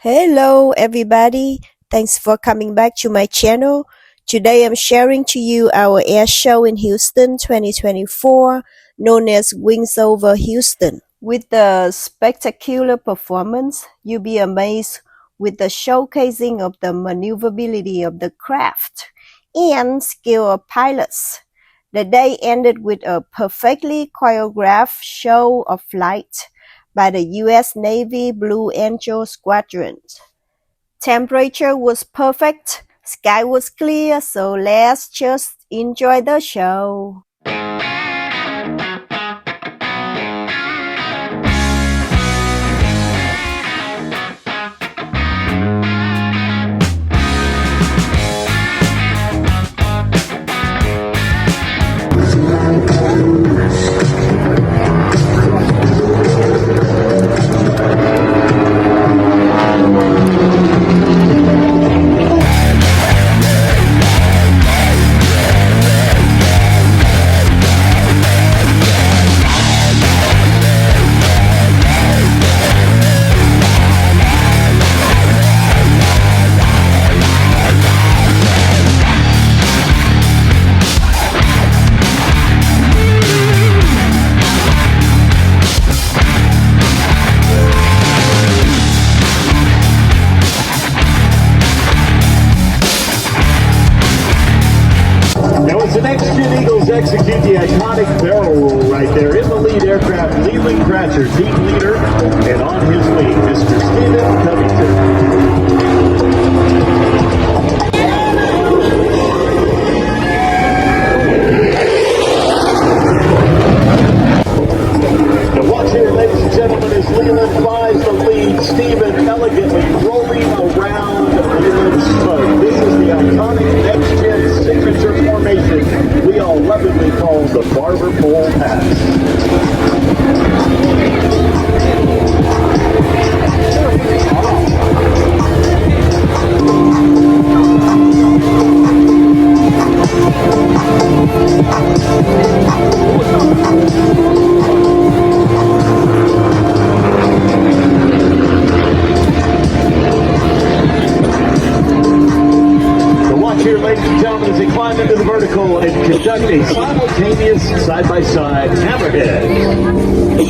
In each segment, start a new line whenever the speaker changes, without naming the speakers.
Hello, everybody. Thanks for coming back to my channel. Today I'm sharing to you our air show in Houston 2024, known as Wings Over Houston. With the spectacular performance, you'll be amazed with the showcasing of the maneuverability of the craft and skill of pilots. The day ended with a perfectly choreographed show of flight by the U.S. Navy Blue Angel Squadron. Temperature was perfect, sky was clear, so let's just enjoy the show.
Now as the next Gen Eagles execute the iconic barrel roll right there in the lead aircraft, Leland Kratzer, team leader, and on his wing, Mr. Stephen Covington. Now watch here, ladies and gentlemen, as Leland flies the lead, Stephen elegantly rolling around Leland's smoke. This is the iconic next-gen signature formation we all lovingly call the Barber Pole Pass. Here, ladies and gentlemen, as they climb into the vertical and conduct a simultaneous side-by-side hammerhead.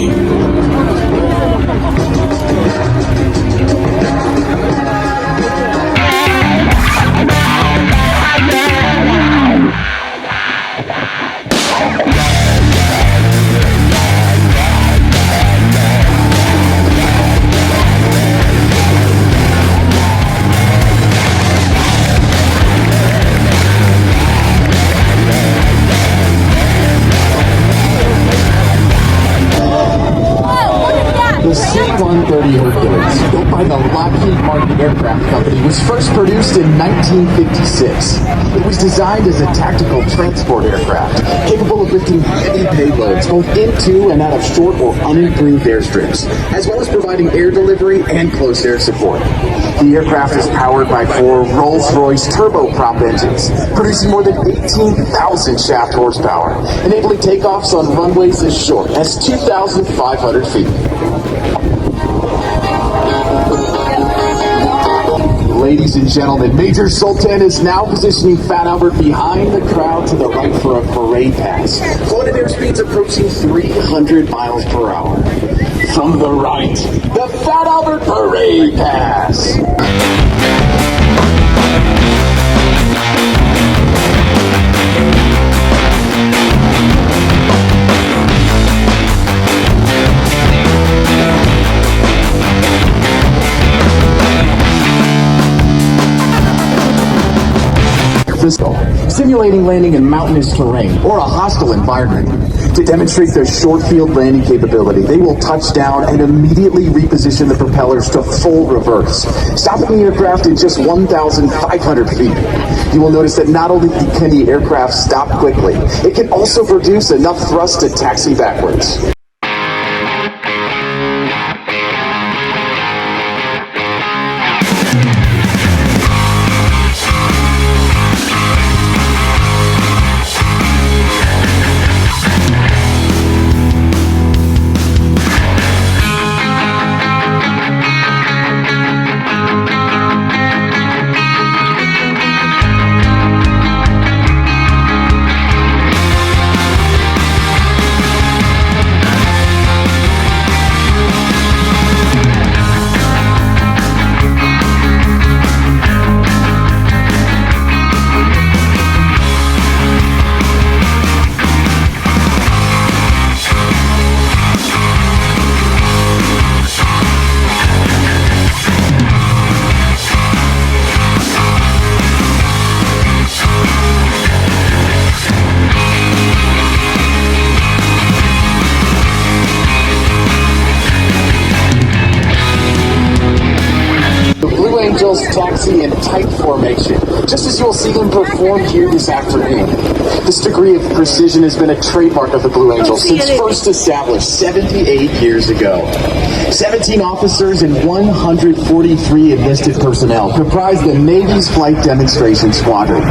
The C-130 Hercules, built by the Lockheed Martin Aircraft Company, was first produced in 1956. It was designed as a tactical transport aircraft, capable of lifting heavy payloads both into and out of short or unimproved airstrips, as well as providing air delivery and close air support. The aircraft is powered by 4 Rolls-Royce turboprop engines, producing more than 18,000 shaft horsepower, enabling takeoffs on runways as short as 2,500 feet. Ladies and gentlemen, Major Sultan is now positioning Fat Albert behind the crowd to the right for a parade pass, flown at airspeeds approaching 300 miles per hour. From the right, the Fat Albert Parade Pass. Simulating landing in mountainous terrain or a hostile environment. To demonstrate their short field landing capability, they will touch down and immediately reposition the propellers to full reverse, stopping the aircraft in just 1,500 feet. You will notice that not only can the aircraft stop quickly, it can also produce enough thrust to taxi backwards. Angels taxi in tight formation, just as you will see them perform here this afternoon. This degree of precision has been a trademark of the Blue Angels since first established 78 years ago. 17 officers and 143 enlisted personnel comprise the Navy's Flight Demonstration Squadron.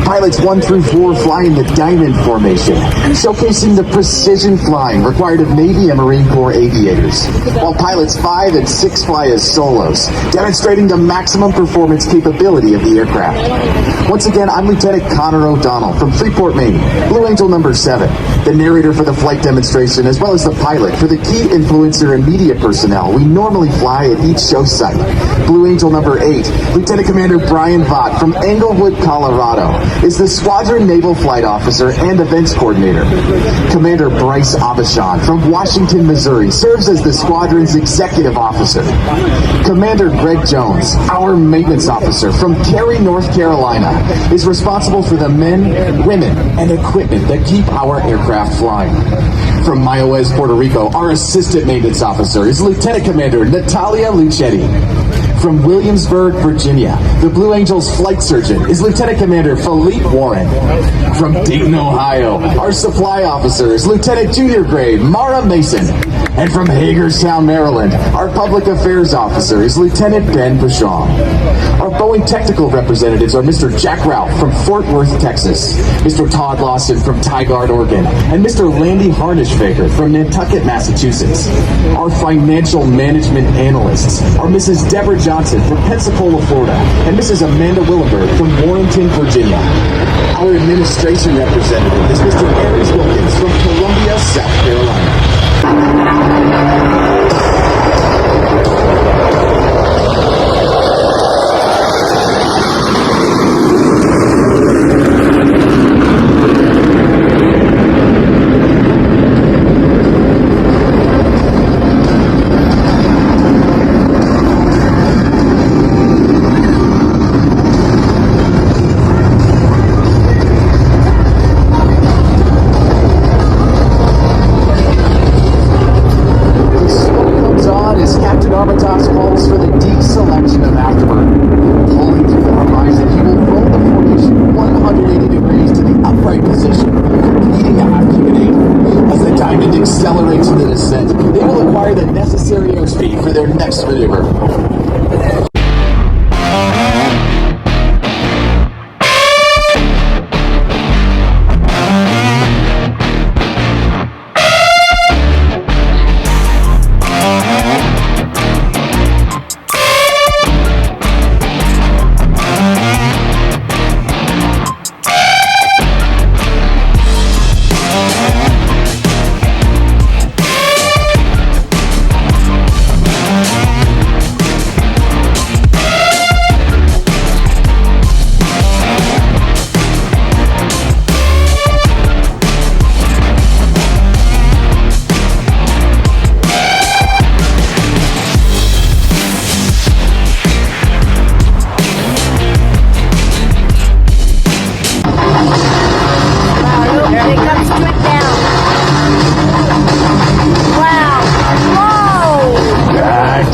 Pilots 1 through 4 fly in the diamond formation, showcasing the precision flying required of Navy and Marine Corps aviators, while pilots 5 and 6 fly as solos, demonstrating the maximum performance capability of the aircraft. Once again, I'm Lieutenant Connor O'Donnell from Freeport, Maine, Blue Angel number 7, the narrator for the flight demonstration as well as the pilot for the key influencer and media personnel we normally fly at each show site. Blue Angel number 8, Lieutenant Commander Brian Vaught from Englewood, Colorado, is the Squadron Naval Flight Officer and Events Coordinator. Commander Bryce Abashan from Washington, Missouri, serves as the Squadron's Executive Officer. Commander Greg Jones, our Maintenance Officer from Cary, North Carolina, is responsible for the men, women, and equipment that keep our aircraft flying. From Mayahuez, Puerto Rico, our Assistant Maintenance Officer is Lieutenant Commander Natalia Lucetti. From Williamsburg, Virginia, the Blue Angels flight surgeon is Lieutenant Commander Philippe Warren. From Dayton, Ohio, our supply officer is Lieutenant Junior Grade Mara Mason. And from Hagerstown, Maryland, our public affairs officer is Lieutenant Ben Bouchon. Our Boeing technical representatives are Mr. Jack Ralph from Fort Worth, Texas, Mr. Todd Lawson from Tigard, Oregon, and Mr. Landy Harnischfaker from Nantucket, Massachusetts. Our financial management analysts are Mrs. Deborah Johnson from Pensacola, Florida, and Mrs. Amanda Willenberg from Warrenton, Virginia. Our administration representative is Mr. Aries Wilkins from Columbia, South Carolina. Accelerates the descent. They will acquire the necessary airspeed for their next maneuver.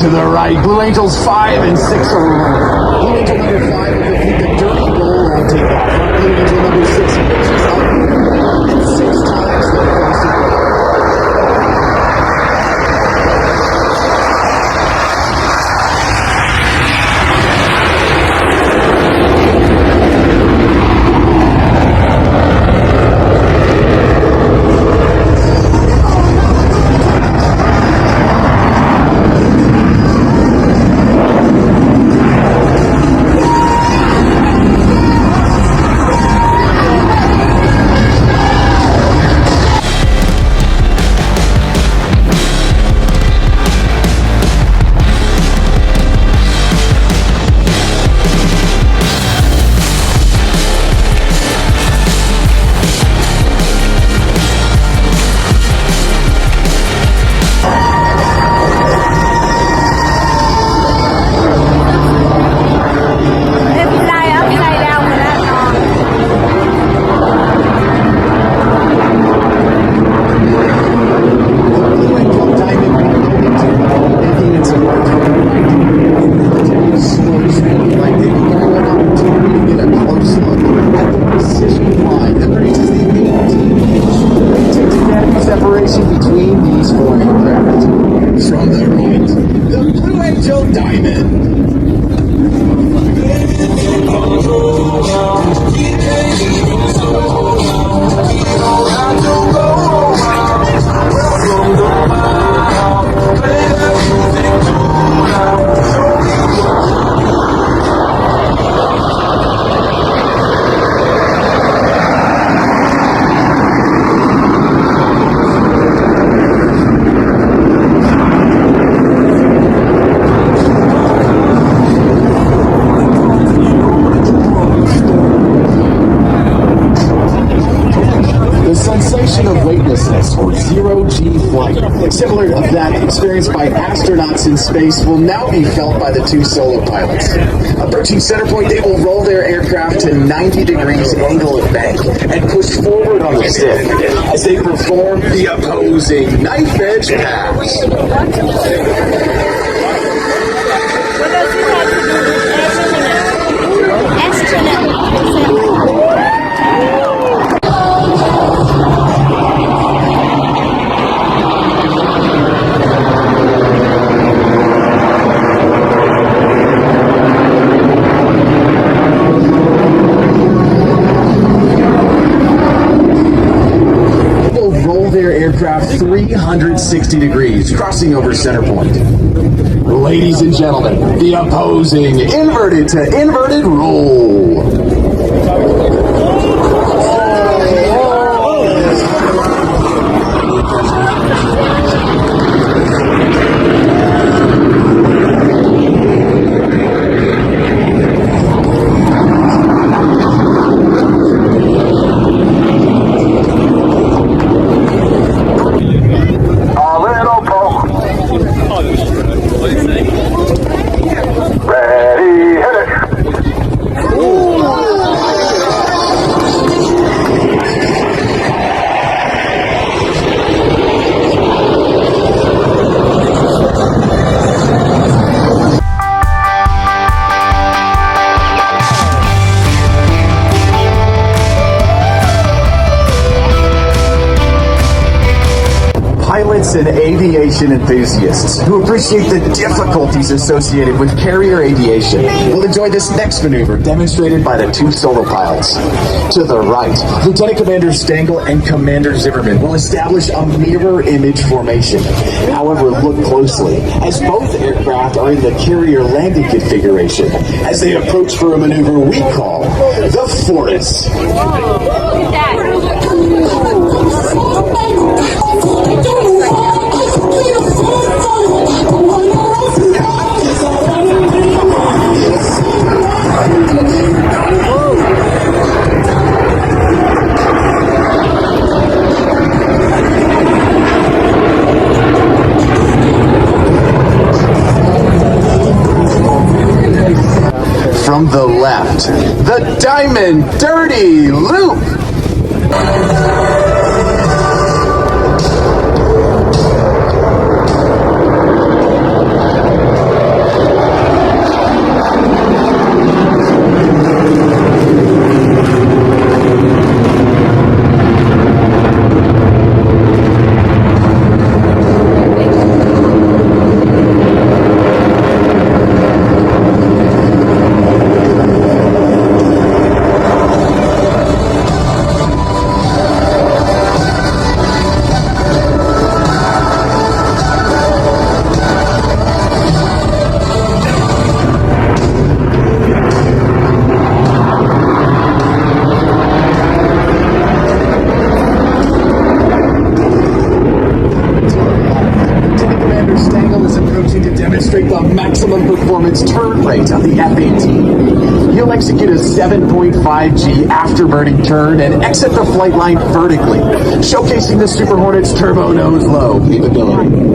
To the right, Blue Angels 5 and 6 are Blue Angel number 5 will defeat the dirty goal on takeoff. Blue Angel number 6 pitches up and 6 times the crossing. between these four aircraft. From the right, the Blue Angel Diamond. The sensation of weightlessness or zero-G flight, similar to that experienced by astronauts in space, will now be felt by the two solo pilots. Approaching center point, they will roll their aircraft to 90 degrees angle of bank and push forward on the stick as they perform the opposing knife edge pass.
What does it have to do with astronaut?
Aircraft 360 degrees, crossing over center point. Ladies and gentlemen, the opposing inverted to inverted roll. Pilots and aviation enthusiasts who appreciate the difficulties associated with carrier aviation will enjoy this next maneuver demonstrated by the two solo pilots. To the right, Lieutenant Commander Stengel and Commander Zimmerman will establish a mirror image formation. However, look closely, as both aircraft are in the carrier landing configuration as they approach for a maneuver we call the Fortis. From the left, the Diamond Dirty Loop. The maximum performance turn rate of the F-18. He'll execute a 7.5G afterburning turn and exit the flight line vertically, showcasing the Super Hornet's turbo nose low capability.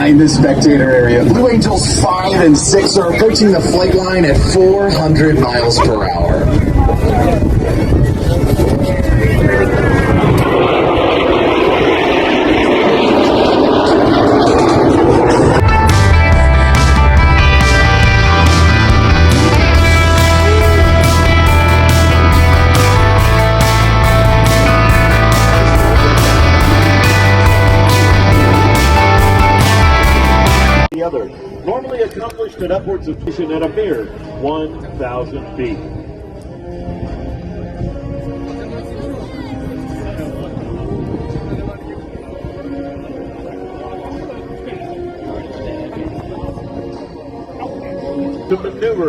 behind the spectator area. Blue Angels 5 and 6 are approaching the flight line at 400 miles per hour.
The other, normally accomplished at upwards of at a mere 1,000 feet. To maneuver